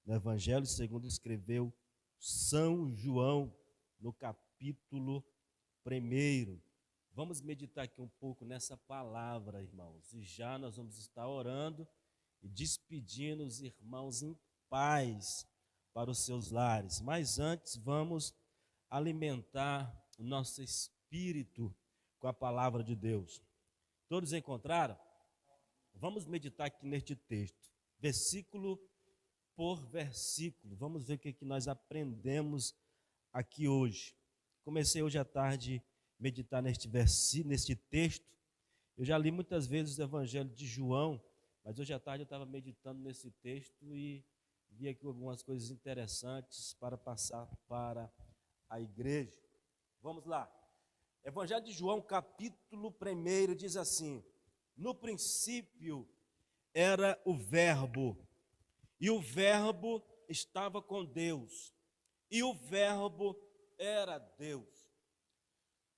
no Evangelho segundo escreveu São João, no capítulo 1. Vamos meditar aqui um pouco nessa palavra, irmãos, e já nós vamos estar orando e despedindo os irmãos em paz para os seus lares. Mas antes, vamos alimentar o nosso espírito com a palavra de Deus. Todos encontraram? Vamos meditar aqui neste texto, versículo por versículo. Vamos ver o que nós aprendemos aqui hoje. Comecei hoje à tarde a meditar neste texto. Eu já li muitas vezes o Evangelho de João, mas hoje à tarde eu estava meditando nesse texto e vi aqui algumas coisas interessantes para passar para a igreja. Vamos lá. Evangelho de João, capítulo 1, diz assim: no princípio era o Verbo, e o Verbo estava com Deus, e o Verbo era Deus.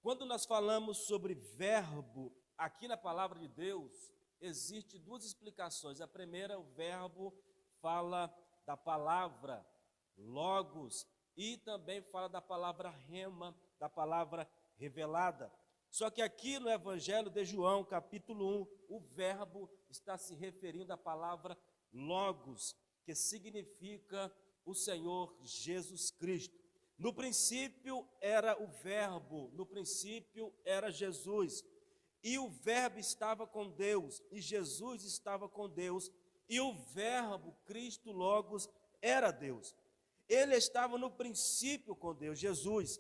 Quando nós falamos sobre verbo, aqui na palavra de Deus, existem duas explicações. A primeira, o verbo fala da palavra logos e também fala da palavra rema, da palavra revelada. Só que aqui no Evangelho de João, capítulo 1, o verbo está se referindo à palavra logos, que significa o Senhor Jesus Cristo. No princípio era o verbo, no princípio era Jesus, e o verbo estava com Deus, e Jesus estava com Deus, e o verbo, Cristo Logos, era Deus. Ele estava no princípio com Deus, Jesus.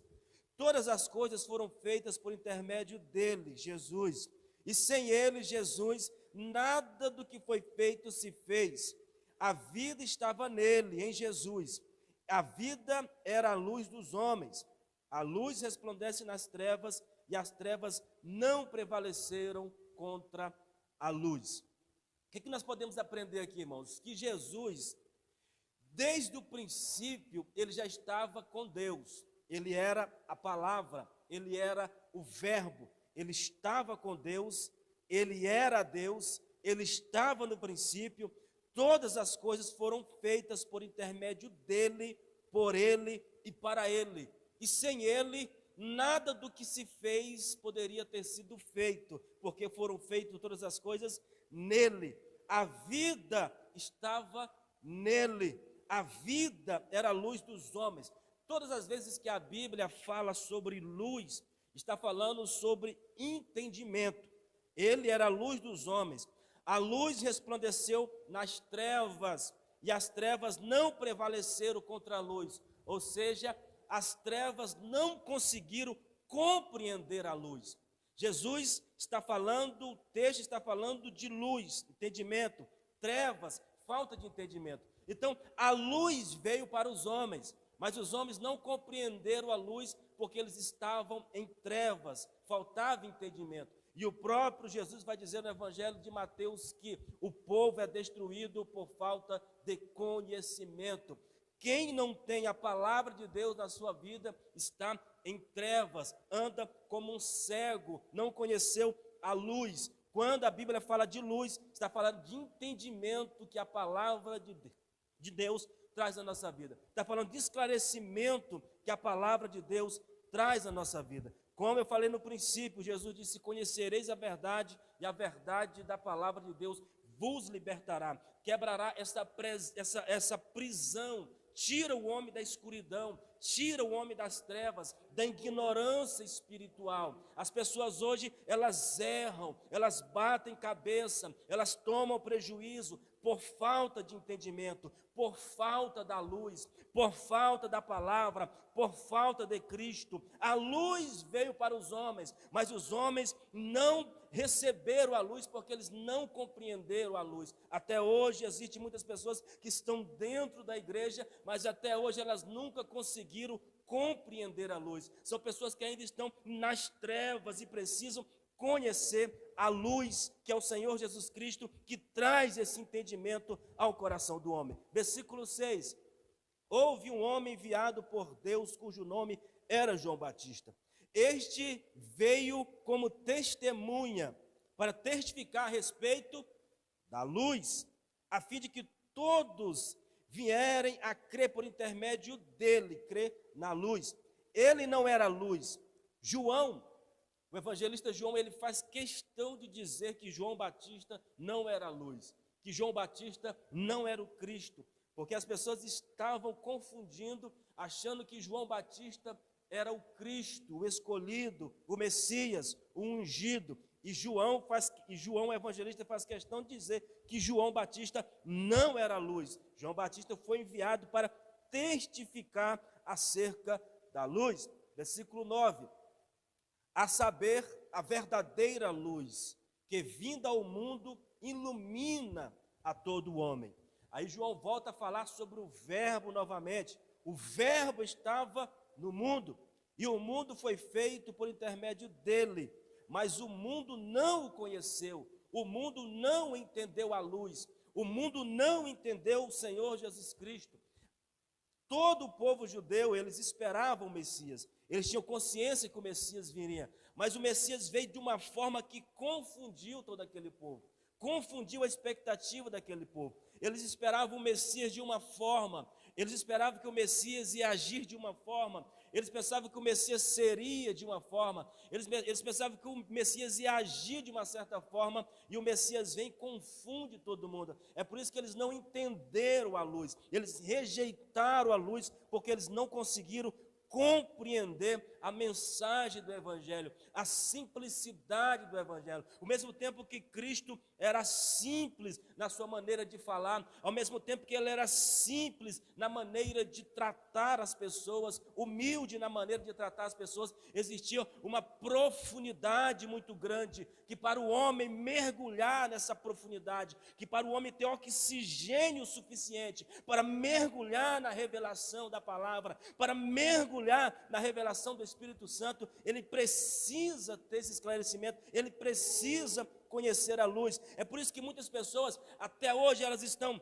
Todas as coisas foram feitas por intermédio dele, Jesus. E sem ele, Jesus, nada do que foi feito se fez. A vida estava nele, em Jesus. A vida era a luz dos homens. A luz resplandece nas trevas, e as trevas não prevaleceram contra a luz. O que nós podemos aprender aqui, irmãos? Que Jesus, desde o princípio, ele já estava com Deus. Ele era a palavra, ele era o verbo, ele estava com Deus, ele era Deus, ele estava no princípio. Todas as coisas foram feitas por intermédio dele, por ele e para ele. E sem ele, nada do que se fez poderia ter sido feito, porque foram feitas todas as coisas nele. A vida estava nele. A vida era a luz dos homens. Todas as vezes que a Bíblia fala sobre luz, está falando sobre entendimento. Ele era a luz dos homens. A luz resplandeceu nas trevas, e as trevas não prevaleceram contra a luz. Ou seja, as trevas não conseguiram compreender a luz. Jesus está falando, o texto está falando de luz, entendimento, trevas, falta de entendimento. Então, a luz veio para os homens, mas os homens não compreenderam a luz porque eles estavam em trevas, faltava entendimento. E o próprio Jesus vai dizer no Evangelho de Mateus que o povo é destruído por falta de conhecimento. Quem não tem a palavra de Deus na sua vida está em trevas, anda como um cego, não conheceu a luz. Quando a Bíblia fala de luz, está falando de entendimento que a palavra de Deus traz na nossa vida. Está falando de esclarecimento que a palavra de Deus traz na nossa vida. Como eu falei no princípio, Jesus disse: conhecereis a verdade, e a verdade da palavra de Deus vos libertará. Quebrará essa prisão, tira o homem da escuridão, tira o homem das trevas, da ignorância espiritual. As pessoas hoje, elas erram, elas batem cabeça, elas tomam prejuízo por falta de entendimento, por falta da luz, por falta da palavra, por falta de Cristo. A luz veio para os homens, mas os homens não receberam a luz porque eles não compreenderam a luz. Até hoje existem muitas pessoas que estão dentro da igreja, mas até hoje elas nunca conseguiram compreender a luz. São pessoas que ainda estão nas trevas e precisam conhecer a luz, que é o Senhor Jesus Cristo, que traz esse entendimento ao coração do homem. Versículo 6. Houve um homem enviado por Deus, cujo nome era João Batista. Este veio como testemunha, para testificar a respeito da luz, a fim de que todos vierem a crer por intermédio dele, crer na luz. Ele não era luz. João, o evangelista João, ele faz questão de dizer que João Batista não era luz, que João Batista não era o Cristo, porque as pessoas estavam confundindo, achando que João Batista era o Cristo, o escolhido, o Messias, o ungido. E João, o evangelista, faz questão de dizer que João Batista não era luz. João Batista foi enviado para testificar acerca da luz. Versículo 9. A saber, a verdadeira luz, que vinda ao mundo, ilumina a todo homem. Aí João volta a falar sobre o verbo novamente. O verbo estava no mundo, e o mundo foi feito por intermédio dele, mas o mundo não o conheceu, o mundo não entendeu a luz, o mundo não entendeu o Senhor Jesus Cristo. Todo o povo judeu, eles esperavam o Messias, eles tinham consciência que o Messias viria, mas o Messias veio de uma forma que confundiu todo aquele povo, confundiu a expectativa daquele povo. Eles esperavam o Messias de uma forma, eles esperavam que o Messias ia agir de uma forma, eles pensavam que o Messias seria de uma forma, eles pensavam que o Messias ia agir de uma certa forma, e o Messias vem e confunde todo mundo. É por isso que eles não entenderam a luz, eles rejeitaram a luz, porque eles não conseguiram compreender a mensagem do Evangelho, a simplicidade do Evangelho. Ao mesmo tempo que Cristo era simples na sua maneira de falar, ao mesmo tempo que ele era simples na maneira de tratar as pessoas, humilde na maneira de tratar as pessoas, existia uma profundidade muito grande, que para o homem mergulhar nessa profundidade, que para o homem ter oxigênio suficiente para mergulhar na revelação da palavra, para mergulhar na revelação do Espírito Santo, ele precisa ter esse esclarecimento, ele precisa conhecer a luz. É por isso que muitas pessoas, até hoje, elas estão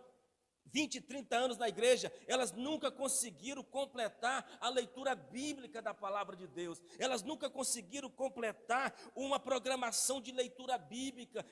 20, 30 anos na igreja, elas nunca conseguiram completar a leitura bíblica da palavra de Deus, elas nunca conseguiram completar uma programação de leitura bíblica,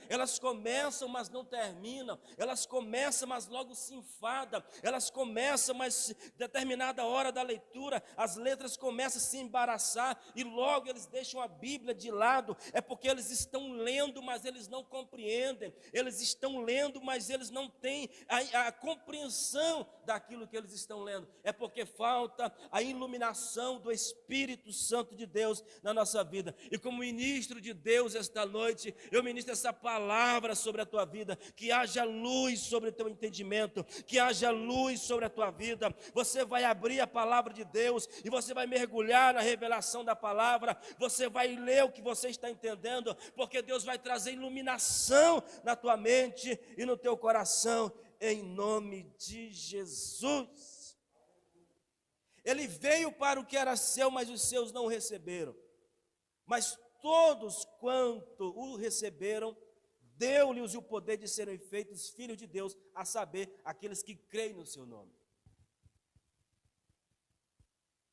elas começam, mas não terminam, elas começam, mas logo se enfadam, elas começam, mas determinada hora da leitura, as letras começam a se embaraçar, e logo eles deixam a Bíblia de lado. É porque eles estão lendo, mas eles não compreendem, eles estão lendo, mas eles não têm a compreensão daquilo que eles estão lendo. É porque falta a iluminação do Espírito Santo de Deus na nossa vida. E como ministro de Deus esta noite, eu ministro essa palavra sobre a tua vida, que haja luz sobre o teu entendimento, que haja luz sobre a tua vida. Você vai abrir a palavra de Deus e você vai mergulhar na revelação da palavra, você vai ler o que você está entendendo, porque Deus vai trazer iluminação na tua mente e no teu coração, em nome de Jesus. Ele veio para o que era seu, mas os seus não o receberam. Mas todos quanto o receberam, deu-lhes o poder de serem feitos filhos de Deus, a saber, aqueles que creem no seu nome.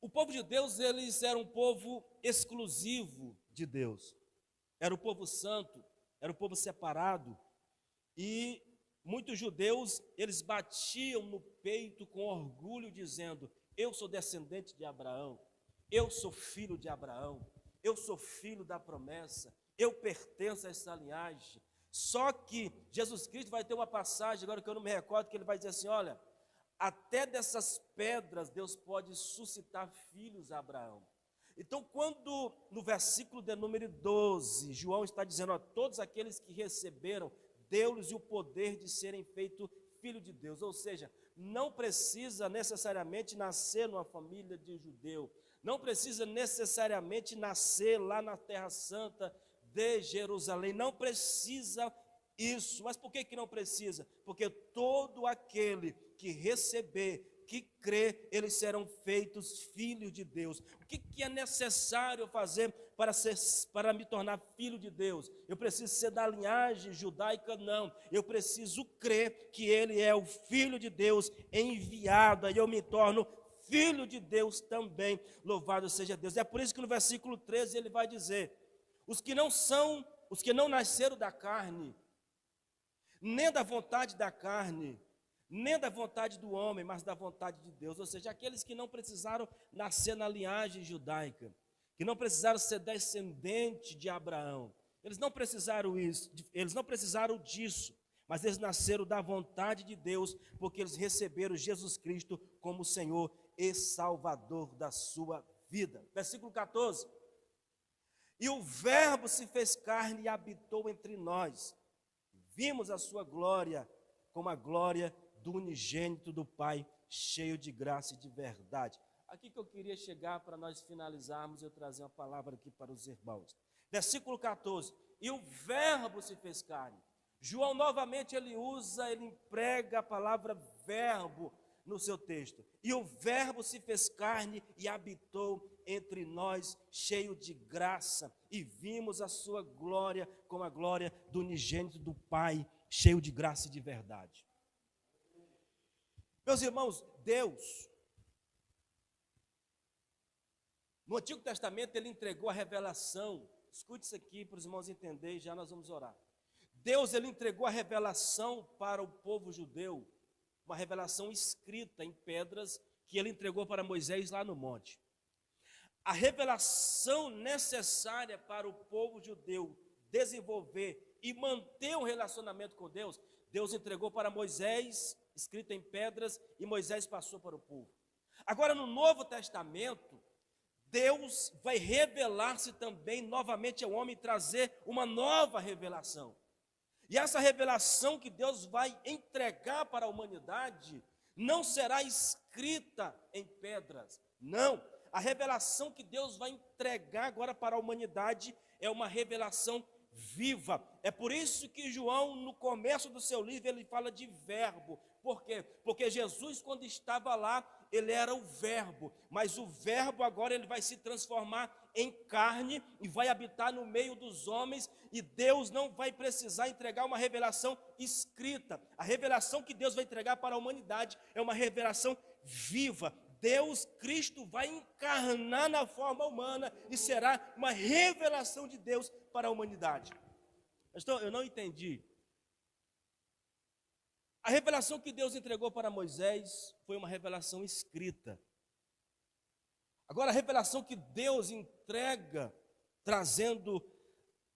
O povo de Deus, eles eram um povo exclusivo de Deus. Era o povo santo, era o povo separado. E muitos judeus, eles batiam no peito com orgulho, dizendo: eu sou descendente de Abraão, eu sou filho de Abraão, eu sou filho da promessa, eu pertenço a essa linhagem. Só que Jesus Cristo vai ter uma passagem, agora que eu não me recordo, que ele vai dizer assim: olha, até dessas pedras Deus pode suscitar filhos a Abraão. Então, quando no versículo de número 12, João está dizendo a todos aqueles que receberam, deu-lhes o poder de serem feitos filhos de Deus. Ou seja, não precisa necessariamente nascer numa família de judeu, não precisa necessariamente nascer lá na Terra Santa de Jerusalém, não precisa isso. Mas por que não precisa? Porque todo aquele que receber, que crê, eles serão feitos filhos de Deus. O que é necessário fazer para me tornar filho de Deus? Eu preciso ser da linhagem judaica? Não, eu preciso crer que ele é o Filho de Deus enviado, aí eu me torno filho de Deus também. Louvado seja Deus. É por isso que no versículo 13 ele vai dizer: os que não nasceram da carne, nem da vontade da carne, nem da vontade do homem, mas da vontade de Deus. Ou seja, aqueles que não precisaram nascer na linhagem judaica, que não precisaram ser descendente de Abraão, eles não precisaram disso, mas eles nasceram da vontade de Deus, porque eles receberam Jesus Cristo como Senhor e Salvador da sua vida. Versículo 14. E o Verbo se fez carne e habitou entre nós. Vimos a sua glória, como a glória do unigênito do Pai, cheio de graça e de verdade. Aqui que eu queria chegar para nós finalizarmos, eu trazer uma palavra aqui para os irmãos. Versículo 14. E o Verbo se fez carne. João novamente ele emprega a palavra verbo no seu texto. E o Verbo se fez carne e habitou entre nós, cheio de graça, e vimos a sua glória como a glória do unigênito do Pai, cheio de graça e de verdade. Meus irmãos, Deus, no Antigo Testamento, ele entregou a revelação. Escute isso aqui para os irmãos entenderem, já nós vamos orar. Deus, ele entregou a revelação para o povo judeu, uma revelação escrita em pedras, que ele entregou para Moisés lá no monte. A revelação necessária para o povo judeu desenvolver e manter um relacionamento com Deus, Deus entregou para Moisés, escrita em pedras, e Moisés passou para o povo. Agora, no Novo Testamento, Deus vai revelar-se também novamente ao homem, trazer uma nova revelação. E essa revelação que Deus vai entregar para a humanidade não será escrita em pedras, não. A revelação que Deus vai entregar agora para a humanidade é uma revelação viva. É por isso que João, no começo do seu livro, ele fala de verbo. Por quê? Porque Jesus, quando estava lá, ele era o verbo, mas o verbo agora ele vai se transformar em carne e vai habitar no meio dos homens, e Deus não vai precisar entregar uma revelação escrita. A revelação que Deus vai entregar para a humanidade é uma revelação viva. Deus, Cristo, vai encarnar na forma humana e será uma revelação de Deus para a humanidade. Então, eu não entendi. A revelação que Deus entregou para Moisés foi uma revelação escrita. Agora, a revelação que Deus entrega, trazendo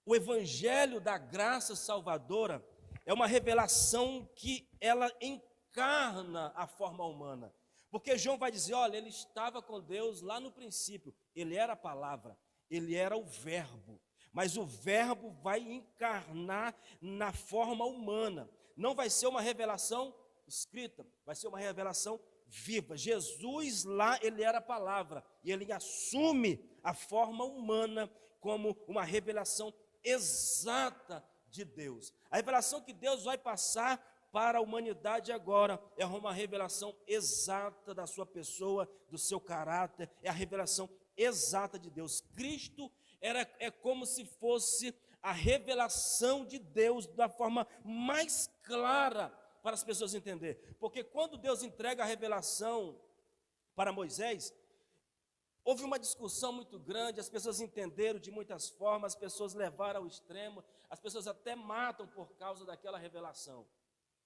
o evangelho da graça salvadora, é uma revelação que ela encarna a forma humana. Porque João vai dizer, olha, ele estava com Deus lá no princípio, ele era a palavra, ele era o verbo, mas o verbo vai encarnar na forma humana. Não vai ser uma revelação escrita, vai ser uma revelação viva. Jesus lá, ele era a palavra, e ele assume a forma humana como uma revelação exata de Deus. A revelação que Deus vai passar para a humanidade agora é uma revelação exata da sua pessoa, do seu caráter, é a revelação exata de Deus. Cristo é como se fosse a revelação de Deus da forma mais clara para as pessoas entenderem. Porque quando Deus entrega a revelação para Moisés, houve uma discussão muito grande, as pessoas entenderam de muitas formas, as pessoas levaram ao extremo, as pessoas até matam por causa daquela revelação,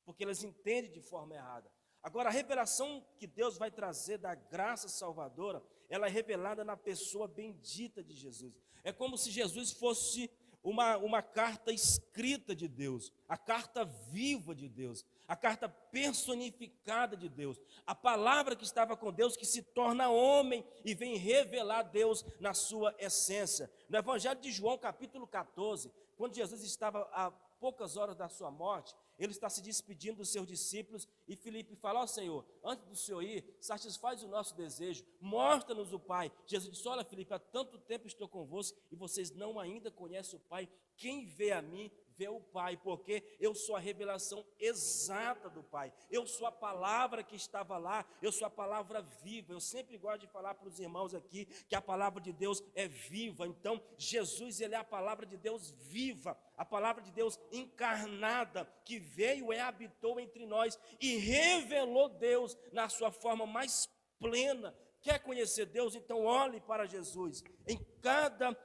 porque elas entendem de forma errada. Agora, a revelação que Deus vai trazer da graça salvadora, ela é revelada na pessoa bendita de Jesus. É como se Jesus fosse uma carta escrita de Deus, a carta viva de Deus, a carta personificada de Deus, a palavra que estava com Deus, que se torna homem e vem revelar Deus na sua essência. No Evangelho de João, capítulo 14, quando Jesus estava a poucas horas da sua morte, ele está se despedindo dos seus discípulos, e Filipe fala, ó Senhor, antes do Senhor ir, satisfaz o nosso desejo, mostra-nos o Pai. Jesus disse, olha Filipe, há tanto tempo estou convosco, e vocês não ainda conhecem o Pai. Quem vê a mim, vê o Pai, porque eu sou a revelação exata do Pai, eu sou a palavra que estava lá, eu sou a palavra viva. Eu sempre gosto de falar para os irmãos aqui, que a palavra de Deus é viva. Então, Jesus, ele é a palavra de Deus viva, a palavra de Deus encarnada, que veio e habitou entre nós, e revelou Deus na sua forma mais plena. Quer conhecer Deus? Então olhe para Jesus, em cada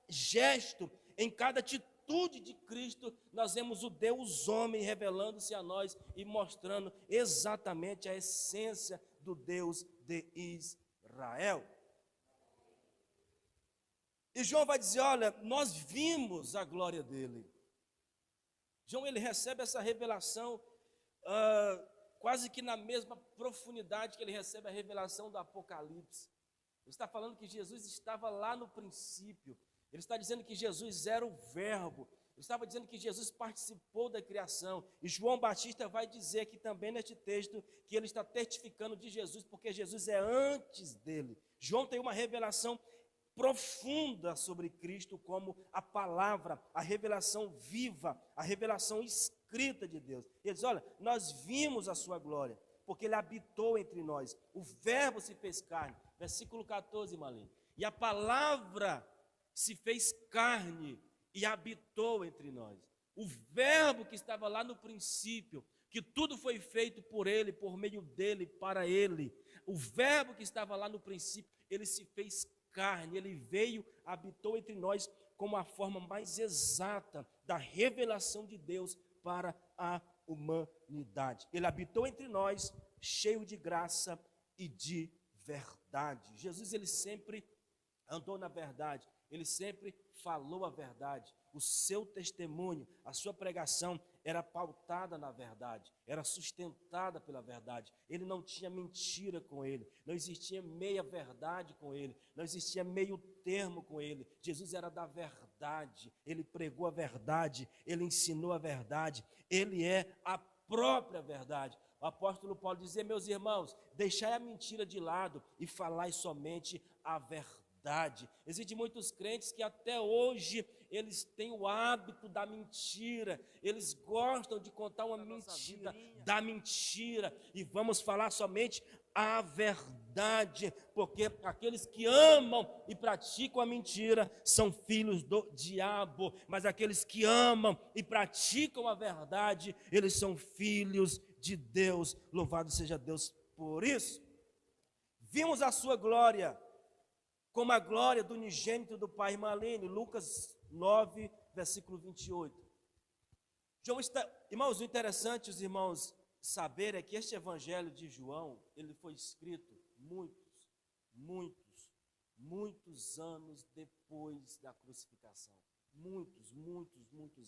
gesto, em cada atitude plenitude de Cristo, nós vemos o Deus homem revelando-se a nós e mostrando exatamente a essência do Deus de Israel. E João vai dizer, olha, nós vimos a glória dele. João, ele recebe essa revelação quase que na mesma profundidade que ele recebe a revelação do Apocalipse. Ele está falando que Jesus estava lá no princípio. Ele está dizendo que Jesus era o verbo. Ele estava dizendo que Jesus participou da criação. E João Batista vai dizer aqui também neste texto que ele está testificando de Jesus, porque Jesus é antes dele. João tem uma revelação profunda sobre Cristo como a palavra, a revelação viva, a revelação escrita de Deus. Ele diz, olha, nós vimos a sua glória, porque ele habitou entre nós. O verbo se fez carne. Versículo 14, Malene. E a palavra se fez carne e habitou entre nós. O verbo que estava lá no princípio, que tudo foi feito por ele, por meio dele, para ele. O verbo que estava lá no princípio, ele se fez carne, ele veio, habitou entre nós como a forma mais exata da revelação de Deus para a humanidade. Ele habitou entre nós, cheio de graça e de verdade. Jesus, ele sempre andou na verdade, ele sempre falou a verdade. O seu testemunho, a sua pregação era pautada na verdade, era sustentada pela verdade. Ele não tinha mentira com ele, não existia meia verdade com ele, não existia meio termo com ele. Jesus era da verdade, ele pregou a verdade, ele ensinou a verdade, ele é a própria verdade. O apóstolo Paulo dizia, meus irmãos, deixai a mentira de lado e falai somente a verdade. Existem muitos crentes que até hoje eles têm o hábito da mentira, eles gostam de contar uma mentira da mentira, e vamos falar somente a verdade, porque aqueles que amam e praticam a mentira são filhos do diabo, mas aqueles que amam e praticam a verdade, eles são filhos de Deus. Louvado seja Deus por isso. Vimos a sua glória, como a glória do unigênito do Pai. Malene, Lucas 9, versículo 28. Irmãos, o interessante, os irmãos saber é que este evangelho de João, ele foi escrito muitos anos depois da crucificação. Muitos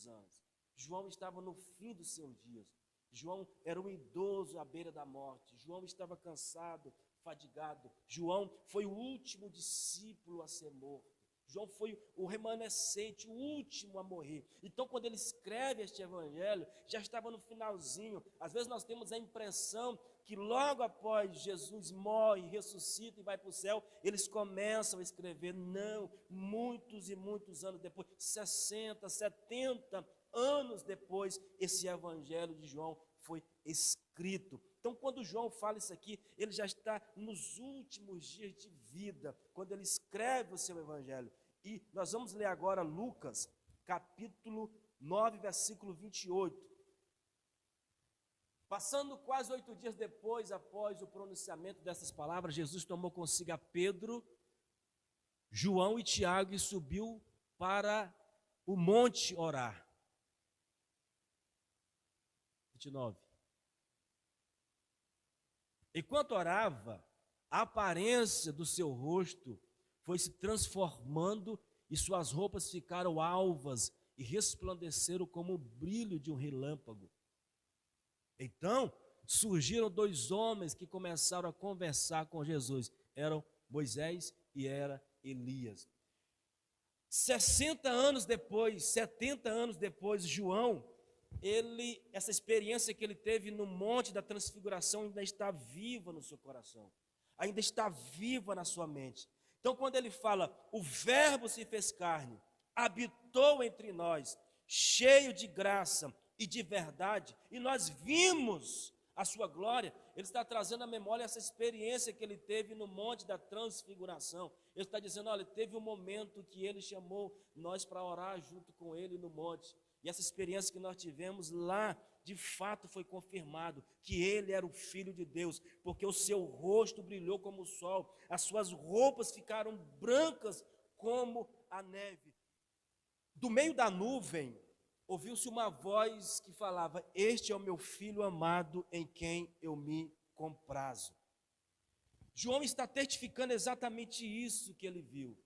anos. João estava no fim dos seus dias. João era um idoso à beira da morte. João estava cansado, fadigado. João foi o último discípulo a ser morto. João foi o remanescente, o último a morrer. Então, quando ele escreve este evangelho, já estava no finalzinho. Às vezes nós temos a impressão que logo após Jesus morre, ressuscita e vai para o céu, eles começam a escrever. Não, muitos e muitos anos depois, 60, 70 anos depois, esse evangelho de João foi escrito. Então, quando João fala isso aqui, ele já está nos últimos dias de vida, quando ele escreve o seu evangelho. E nós vamos ler agora Lucas, capítulo 9, versículo 28. Passando quase 8 dias depois, após o pronunciamento dessas palavras, Jesus tomou consigo a Pedro, João e Tiago e subiu para o monte orar. 29. Enquanto orava, a aparência do seu rosto foi se transformando e suas roupas ficaram alvas e resplandeceram como o brilho de um relâmpago. Então, surgiram 2 homens que começaram a conversar com Jesus. Eram Moisés e era Elias. 60 anos depois, 70 anos depois, João, essa experiência que ele teve no Monte da Transfiguração ainda está viva no seu coração, ainda está viva na sua mente. Então, quando ele fala, o verbo se fez carne, habitou entre nós, cheio de graça e de verdade, e nós vimos a sua glória, ele está trazendo à memória essa experiência que ele teve no Monte da Transfiguração. Ele está dizendo, olha, teve um momento que ele chamou nós para orar junto com ele no monte. E essa experiência que nós tivemos lá, de fato foi confirmado que ele era o Filho de Deus, porque o seu rosto brilhou como o sol, as suas roupas ficaram brancas como a neve. Do meio da nuvem, ouviu-se uma voz que falava: este é o meu filho amado, em quem eu me comprazo. João está testificando exatamente isso que ele viu.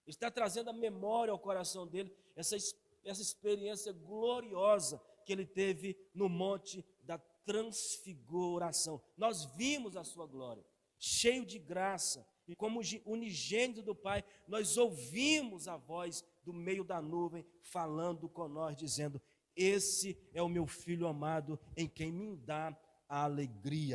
Está trazendo a memória ao coração dele, essa experiência gloriosa que ele teve no monte da transfiguração. Nós vimos a sua glória, cheio de graça, e como unigênito do Pai, nós ouvimos a voz do meio da nuvem falando com nós, dizendo: esse é o meu filho amado, em quem me dá a alegria.